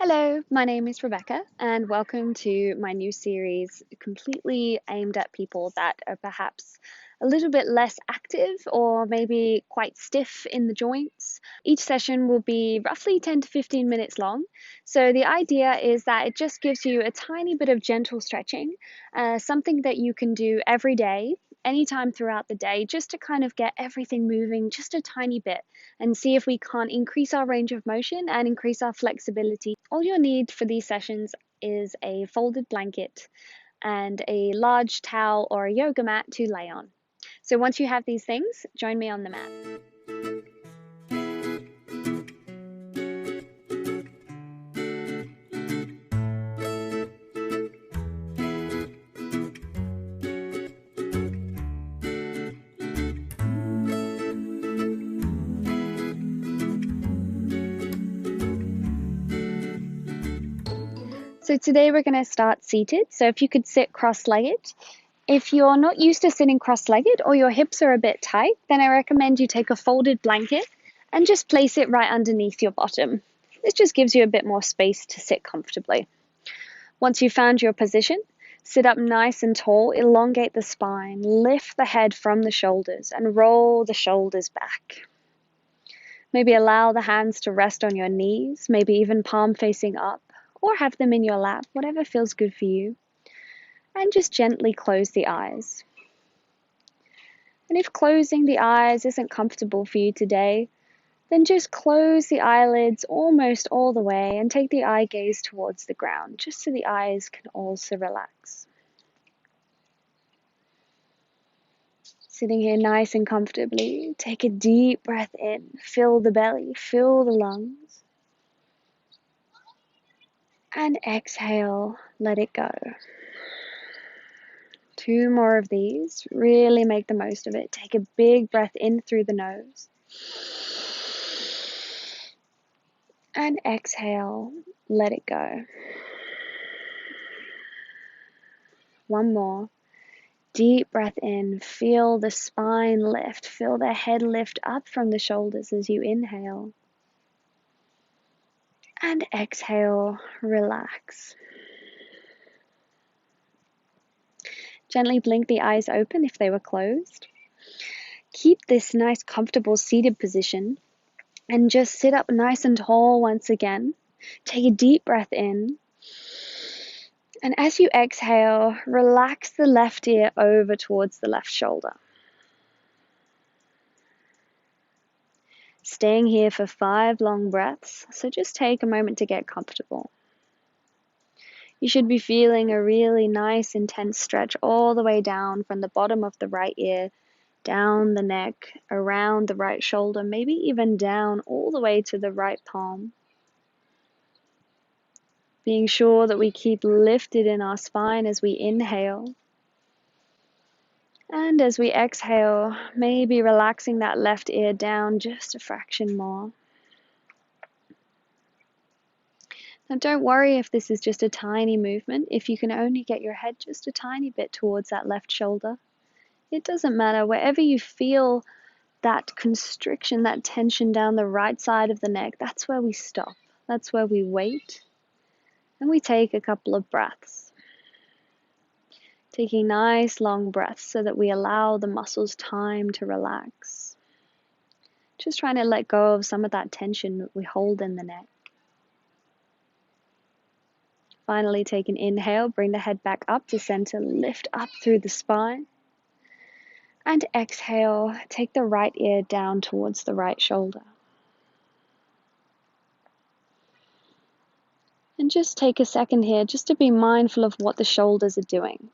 Hello, my name is Rebecca, and welcome to my new series completely aimed at people that are perhaps a little bit less active or maybe quite stiff in the joints. Each session will be roughly 10 to 15 minutes long. So, the idea is that it just gives you a tiny bit of gentle stretching, something that you can do every day. Anytime throughout the day, just to kind of get everything moving just a tiny bit and see if we can't increase our range of motion and increase our flexibility. All you'll need for these sessions is a folded blanket and a large towel or a yoga mat to lay on. So once you have these things, join me on the mat. So today we're going to start seated. So if you could sit cross-legged. If you're not used to sitting cross-legged or your hips are a bit tight, then I recommend you take a folded blanket and just place it right underneath your bottom. This just gives you a bit more space to sit comfortably. Once you've found your position, sit up nice and tall, elongate the spine, lift the head from the shoulders and roll the shoulders back. Maybe allow the hands to rest on your knees, maybe even palm facing up, or have them in your lap, whatever feels good for you. And just gently close the eyes. And if closing the eyes isn't comfortable for you today, then just close the eyelids almost all the way and take the eye gaze towards the ground, just so the eyes can also relax. Sitting here nice and comfortably, take a deep breath in, fill the belly, fill the lungs. And exhale, let it go. 2 more of these, really make the most of it. Take a big breath in through the nose. And exhale, let it go. 1 more. Deep breath in, feel the spine lift, feel the head lift up from the shoulders as you inhale. And exhale, relax. Gently blink the eyes open if they were closed. Keep this nice comfortable seated position and just sit up nice and tall once again. Take a deep breath in. And as you exhale, relax the left ear over towards the left shoulder. Staying here for 5 long breaths, so just take a moment to get comfortable. You should be feeling a really nice, intense stretch all the way down from the bottom of the right ear, down the neck, around the right shoulder, maybe even down all the way to the right palm. Being sure that we keep lifted in our spine as we inhale. And as we exhale, maybe relaxing that left ear down just a fraction more. Now don't worry if this is just a tiny movement, if you can only get your head just a tiny bit towards that left shoulder. It doesn't matter, wherever you feel that constriction, that tension down the right side of the neck, that's where we stop. That's where we wait. And we take a couple of breaths. Taking nice long breaths so that we allow the muscles time to relax. Just trying to let go of some of that tension that we hold in the neck. Finally, take an inhale, bring the head back up to center, lift up through the spine. And exhale, take the right ear down towards the right shoulder. And just take a second here just to be mindful of what the shoulders are doing.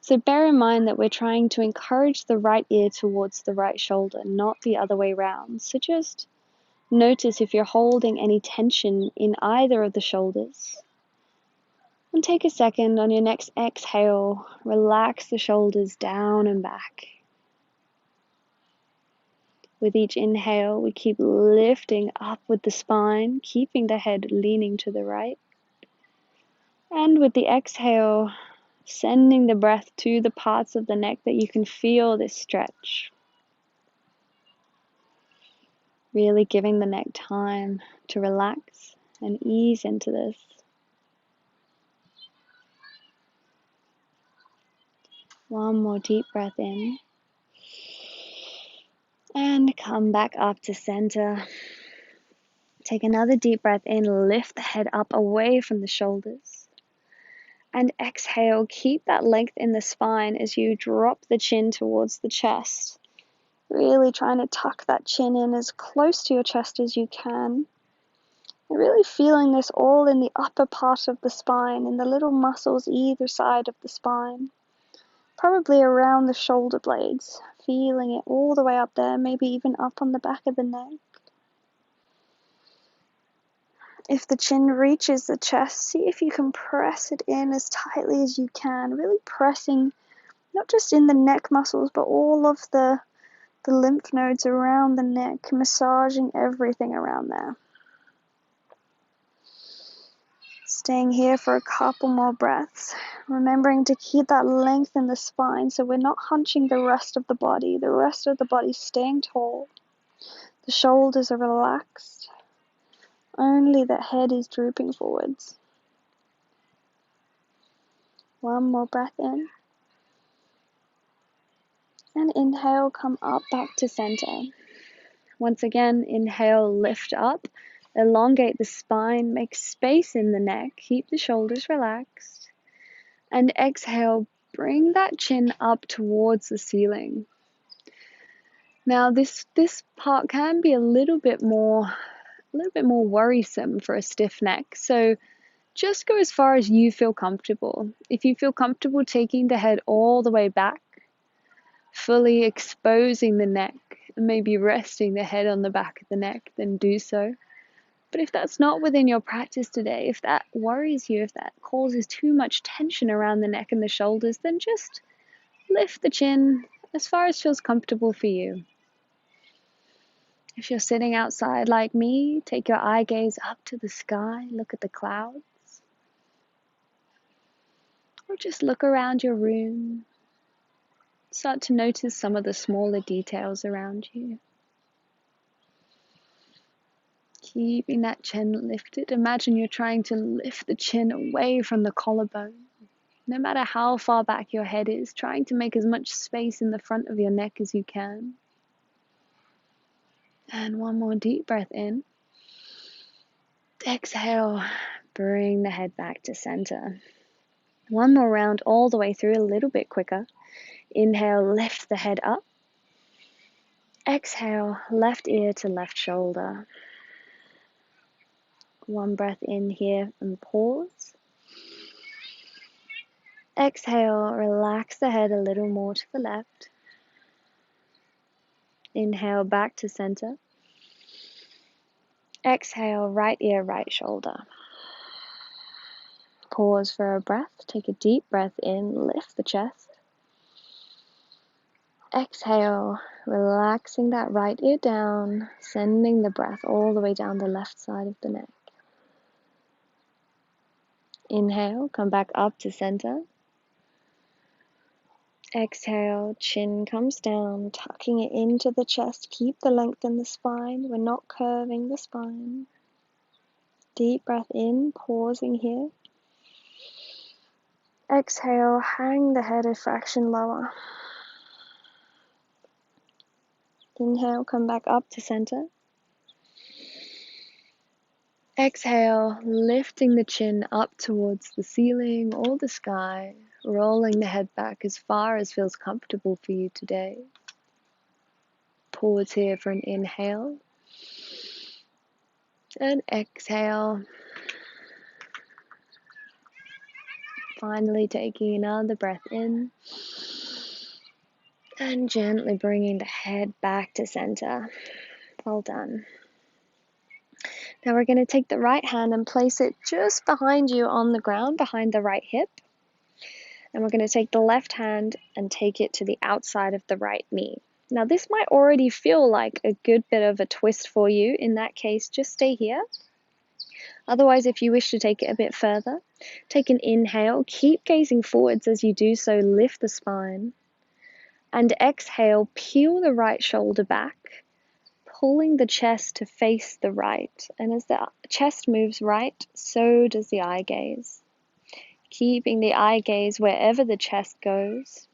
So bear in mind that we're trying to encourage the right ear towards the right shoulder, not the other way around. So just notice if you're holding any tension in either of the shoulders. And take a second on your next exhale, relax the shoulders down and back. With each inhale, we keep lifting up with the spine, keeping the head leaning to the right. And with the exhale, sending the breath to the parts of the neck that you can feel this stretch. Really giving the neck time to relax and ease into this. One more deep breath in. And come back up to center. Take another deep breath in, lift the head up away from the shoulders. And exhale, keep that length in the spine as you drop the chin towards the chest. Really trying to tuck that chin in as close to your chest as you can. And really feeling this all in the upper part of the spine, in the little muscles either side of the spine. Probably around the shoulder blades. Feeling it all the way up there, maybe even up on the back of the neck. If the chin reaches the chest, see if you can press it in as tightly as you can, really pressing not just in the neck muscles, but all of the lymph nodes around the neck, massaging everything around there. Staying here for a couple more breaths, remembering to keep that length in the spine so we're not hunching the rest of the body staying tall. The shoulders are relaxed. Only the head is drooping forwards. One more breath in. And inhale, come up back to center. Once again, inhale, lift up, elongate the spine, make space in the neck, keep the shoulders relaxed. And exhale, bring that chin up towards the ceiling. Now this part can be a little bit more worrisome for a stiff neck. So just go as far as you feel comfortable. If you feel comfortable taking the head all the way back, fully exposing the neck, and maybe resting the head on the back of the neck, then do so. But if that's not within your practice today, if that worries you, if that causes too much tension around the neck and the shoulders, then just lift the chin as far as feels comfortable for you. If you're sitting outside like me, take your eye gaze up to the sky, look at the clouds. Or just look around your room. Start to notice some of the smaller details around you. Keeping that chin lifted. Imagine you're trying to lift the chin away from the collarbone. No matter how far back your head is, trying to make as much space in the front of your neck as you can. And one more deep breath in. Exhale, bring the head back to center. One more round all the way through, a little bit quicker. Inhale, lift the head up. Exhale, left ear to left shoulder. One breath in here and pause. Exhale, relax the head a little more to the left. Inhale, back to center. Exhale, right ear, right shoulder. Pause for a breath. Take a deep breath in, lift the chest. Exhale, relaxing that right ear down, sending the breath all the way down the left side of the neck. Inhale, come back up to center. Exhale, chin comes down, tucking it into the chest. Keep the length in the spine. We're not curving the spine. Deep breath in, pausing here. Exhale, hang the head a fraction lower. Inhale, come back up to center. Exhale, lifting the chin up towards the ceiling or the sky, rolling the head back as far as feels comfortable for you today. Pause here for an inhale. And exhale. Finally taking another breath in. And gently bringing the head back to center. Well done. Now we're going to take the right hand and place it just behind you on the ground, behind the right hip. And we're going to take the left hand and take it to the outside of the right knee. Now this might already feel like a good bit of a twist for you. In that case, just stay here. Otherwise, if you wish to take it a bit further, take an inhale. Keep gazing forwards as you do so. Lift the spine. And exhale, peel the right shoulder back. pulling the chest to face the right. And as the chest moves right, so does the eye gaze. Keeping the eye gaze wherever the chest goes.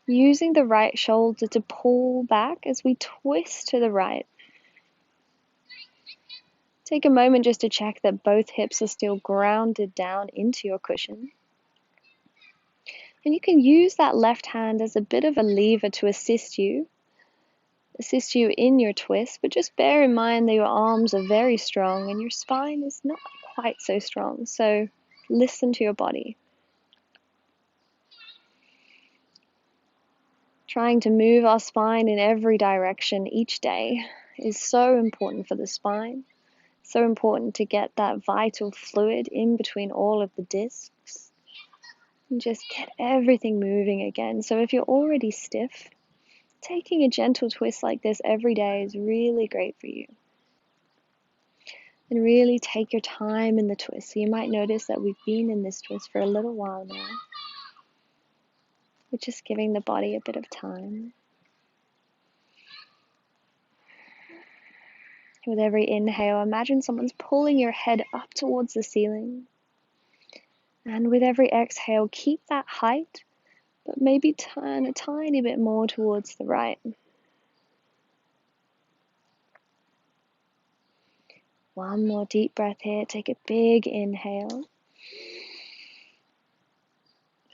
Using the right shoulder to pull back as we twist to the right. Take a moment just to check that both hips are still grounded down into your cushion. And you can use that left hand as a bit of a lever to assist you in your twist, but just bear in mind that your arms are very strong and your spine is not quite so strong. So listen to your body. Trying to move our spine in every direction each day is so important for the spine. So important to get that vital fluid in between all of the discs and just get everything moving again. So if you're already stiff, taking a gentle twist like this every day is really great for you. And really take your time in the twist. So you might notice that we've been in this twist for a little while now. We're just giving the body a bit of time. With every inhale, imagine someone's pulling your head up towards the ceiling. And with every exhale, keep that height, but maybe turn a tiny bit more towards the right. One more deep breath here. Take a big inhale.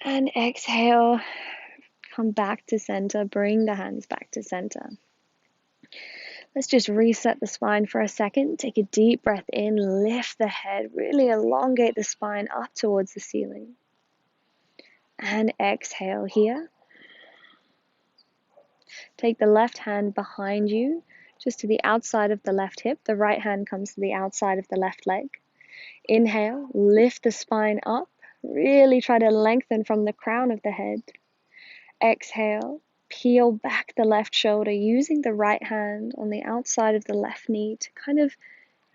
And exhale. Come back to center. Bring the hands back to center. Let's just reset the spine for a second. Take a deep breath in. Lift the head. Really elongate the spine up towards the ceiling. And exhale here. Take the left hand behind you, just to the outside of the left hip. The right hand comes to the outside of the left leg. Inhale, lift the spine up. Really try to lengthen from the crown of the head. Exhale, peel back the left shoulder using the right hand on the outside of the left knee to kind of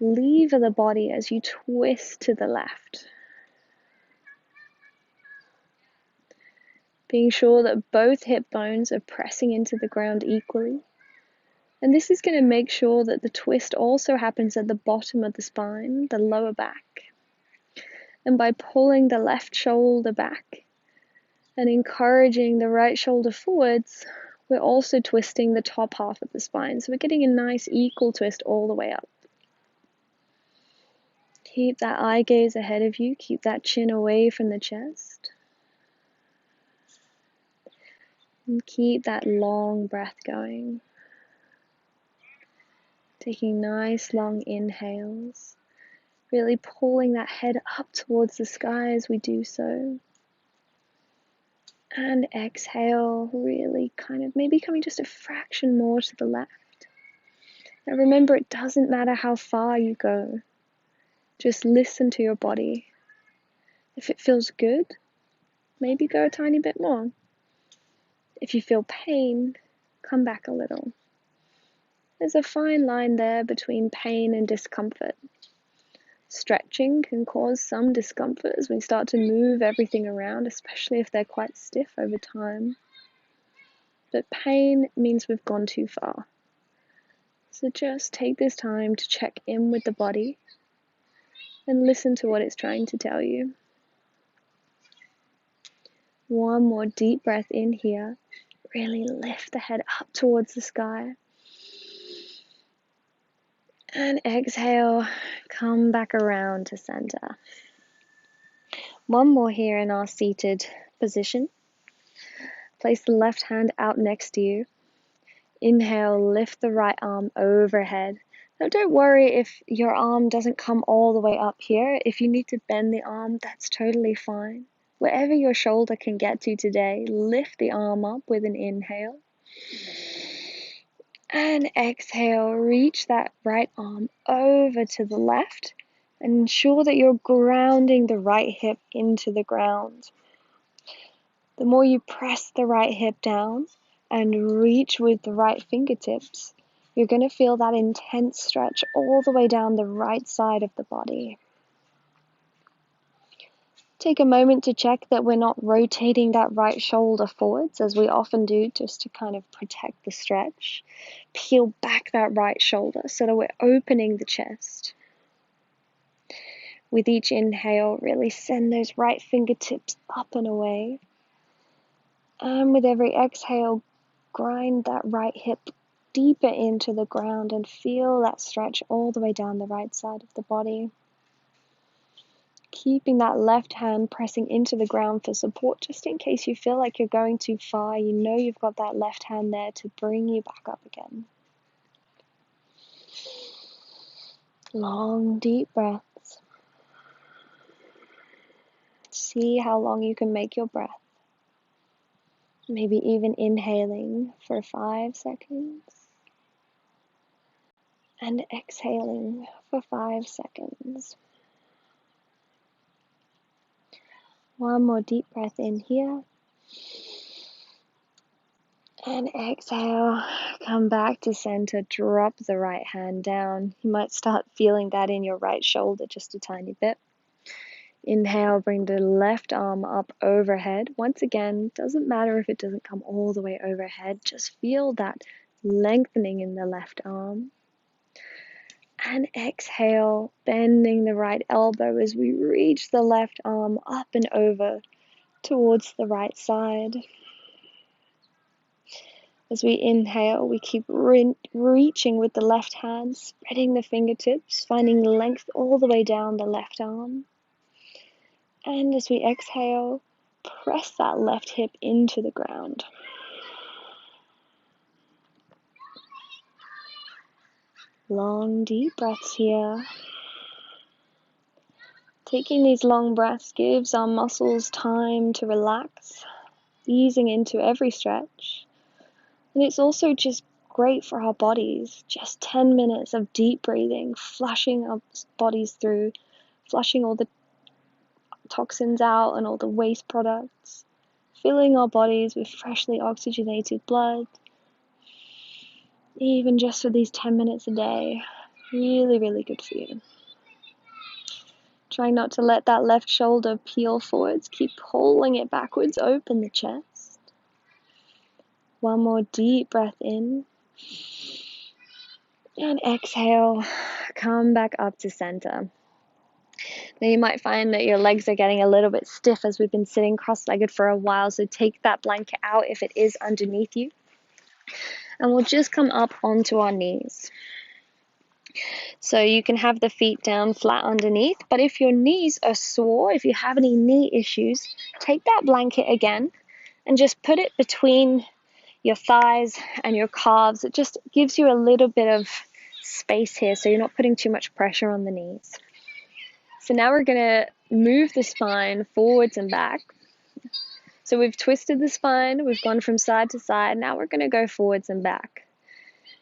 lever the body as you twist to the left. Being sure that both hip bones are pressing into the ground equally. And this is going to make sure that the twist also happens at the bottom of the spine, the lower back. And by pulling the left shoulder back and encouraging the right shoulder forwards, we're also twisting the top half of the spine. So we're getting a nice equal twist all the way up. Keep that eye gaze ahead of you. Keep that chin away from the chest. And keep that long breath going. Taking nice long inhales. Really pulling that head up towards the sky as we do so. And exhale, really kind of maybe coming just a fraction more to the left. Now remember, it doesn't matter how far you go. Just listen to your body. If it feels good, maybe go a tiny bit more. If you feel pain, come back a little. There's a fine line there between pain and discomfort. Stretching can cause some discomfort as we start to move everything around, especially if they're quite stiff over time. But pain means we've gone too far. So just take this time to check in with the body and listen to what it's trying to tell you. One more deep breath in here. Really lift the head up towards the sky. And exhale, come back around to center. One more here in our seated position. Place the left hand out next to you. Inhale, lift the right arm overhead. Now don't worry if your arm doesn't come all the way up here. If you need to bend the arm, that's totally fine. Wherever your shoulder can get to today, lift the arm up with an inhale. And exhale, reach that right arm over to the left and ensure that you're grounding the right hip into the ground. The more you press the right hip down and reach with the right fingertips, you're going to feel that intense stretch all the way down the right side of the body. Take a moment to check that we're not rotating that right shoulder forwards as we often do, just to kind of protect the stretch. Peel back that right shoulder so that we're opening the chest. With each inhale, really send those right fingertips up and away. And with every exhale, grind that right hip deeper into the ground and feel that stretch all the way down the right side of the body. Keeping that left hand pressing into the ground for support, just in case you feel like you're going too far. You know you've got that left hand there to bring you back up again. Long, deep breaths. See how long you can make your breath. Maybe even inhaling for 5 seconds. And exhaling for 5 seconds. One more deep breath in here. And exhale, come back to center, drop the right hand down. You might start feeling that in your right shoulder just a tiny bit. Inhale, bring the left arm up overhead. Once again, doesn't matter if it doesn't come all the way overhead, just feel that lengthening in the left arm. And exhale, bending the right elbow as we reach the left arm up and over towards the right side. As we inhale, we keep reaching with the left hand, spreading the fingertips, finding length all the way down the left arm. And as we exhale, press that left hip into the ground. Long, deep breaths here. Taking these long breaths gives our muscles time to relax, easing into every stretch. And it's also just great for our bodies. Just 10 minutes of deep breathing, flushing our bodies through, flushing all the toxins out and all the waste products, filling our bodies with freshly oxygenated blood. Even just for these 10 minutes a day, really, really good for you. Try not to let that left shoulder peel forwards. Keep pulling it backwards. Open the chest. One more deep breath in. And exhale. Come back up to center. Now you might find that your legs are getting a little bit stiff as we've been sitting cross-legged for a while. So take that blanket out if it is underneath you. And we'll just come up onto our knees. So you can have the feet down flat underneath, but if your knees are sore, if you have any knee issues, take that blanket again and just put it between your thighs and your calves. It just gives you a little bit of space here so you're not putting too much pressure on the knees. So now we're going to move the spine forwards and back. So we've twisted the spine, we've gone from side to side, now we're going to go forwards and back.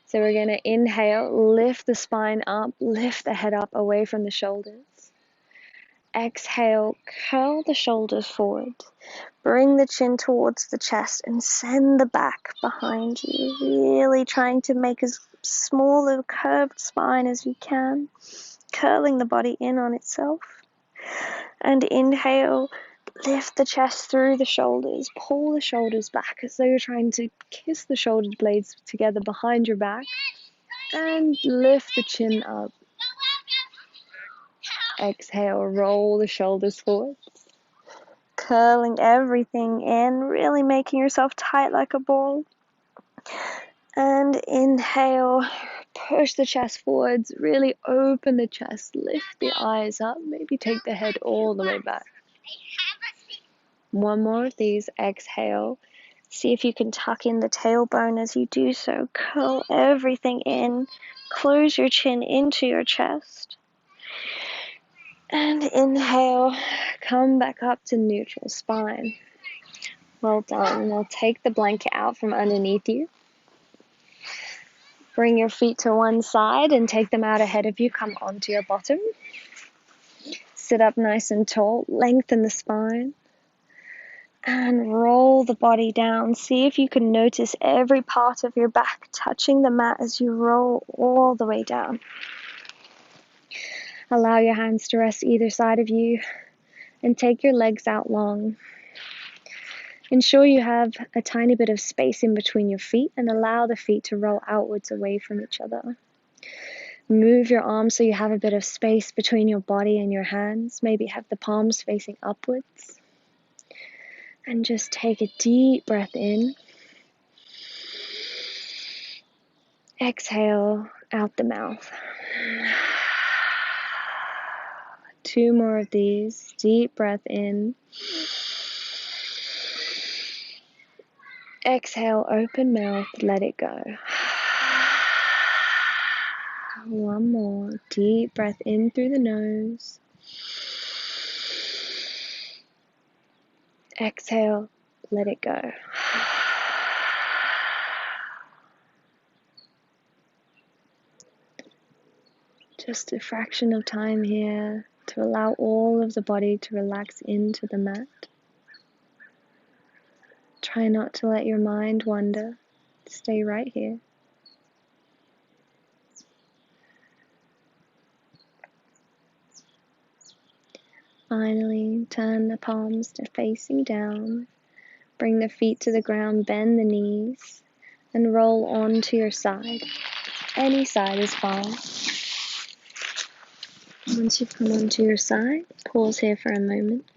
So we're going to inhale, lift the spine up, lift the head up away from the shoulders. Exhale, curl the shoulders forward. Bring the chin towards the chest and send the back behind you. Really trying to make as small a curved spine as you can. Curling the body in on itself. And inhale, lift the chest through the shoulders. Pull the shoulders back as though you're trying to kiss the shoulder blades together behind your back. And lift the chin up. Exhale, roll the shoulders forward. Curling everything in, really making yourself tight like a ball. And inhale, push the chest forwards, really open the chest, lift the eyes up, maybe take the head all the way back. One more of these, exhale. See if you can tuck in the tailbone as you do so. Curl everything in, close your chin into your chest. And inhale, come back up to neutral spine. Well done. Now take the blanket out from underneath you. Bring your feet to one side and take them out ahead of you. Come onto your bottom. Sit up nice and tall. Lengthen the spine. And roll the body down. See if you can notice every part of your back touching the mat as you roll all the way down. Allow your hands to rest either side of you. And take your legs out long. Ensure you have a tiny bit of space in between your feet and allow the feet to roll outwards away from each other. Move your arms so you have a bit of space between your body and your hands. Maybe have the palms facing upwards. And just take a deep breath in. Exhale out the mouth. 2 more of these. Deep breath in. Exhale, open mouth, let it go. 1 more. Deep breath in through the nose. Exhale, let it go. Just a fraction of time here to allow all of the body to relax into the mat. Try not to let your mind wander. Stay right here. Finally, turn the palms to facing down. Bring the feet to the ground, bend the knees, and roll onto your side. Any side is fine. Once you've come onto your side, pause here for a moment.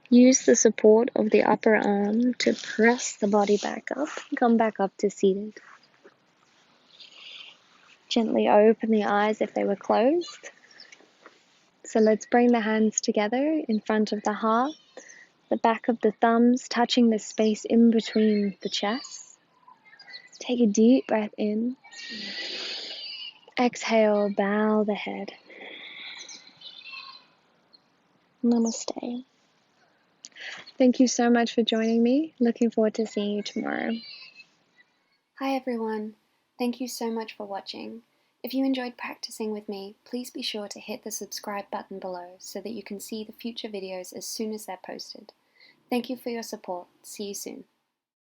Use the support of the upper arm to press the body back up. Come back up to seated. Gently open the eyes if they were closed. So let's bring the hands together in front of the heart, the back of the thumbs touching the space in between the chest. Take a deep breath in. Exhale, bow the head. Namaste. Thank you so much for joining me. Looking forward to seeing you tomorrow. Hi everyone. Thank you so much for watching. If you enjoyed practicing with me, please be sure to hit the subscribe button below so that you can see the future videos as soon as they're posted. Thank you for your support. See you soon.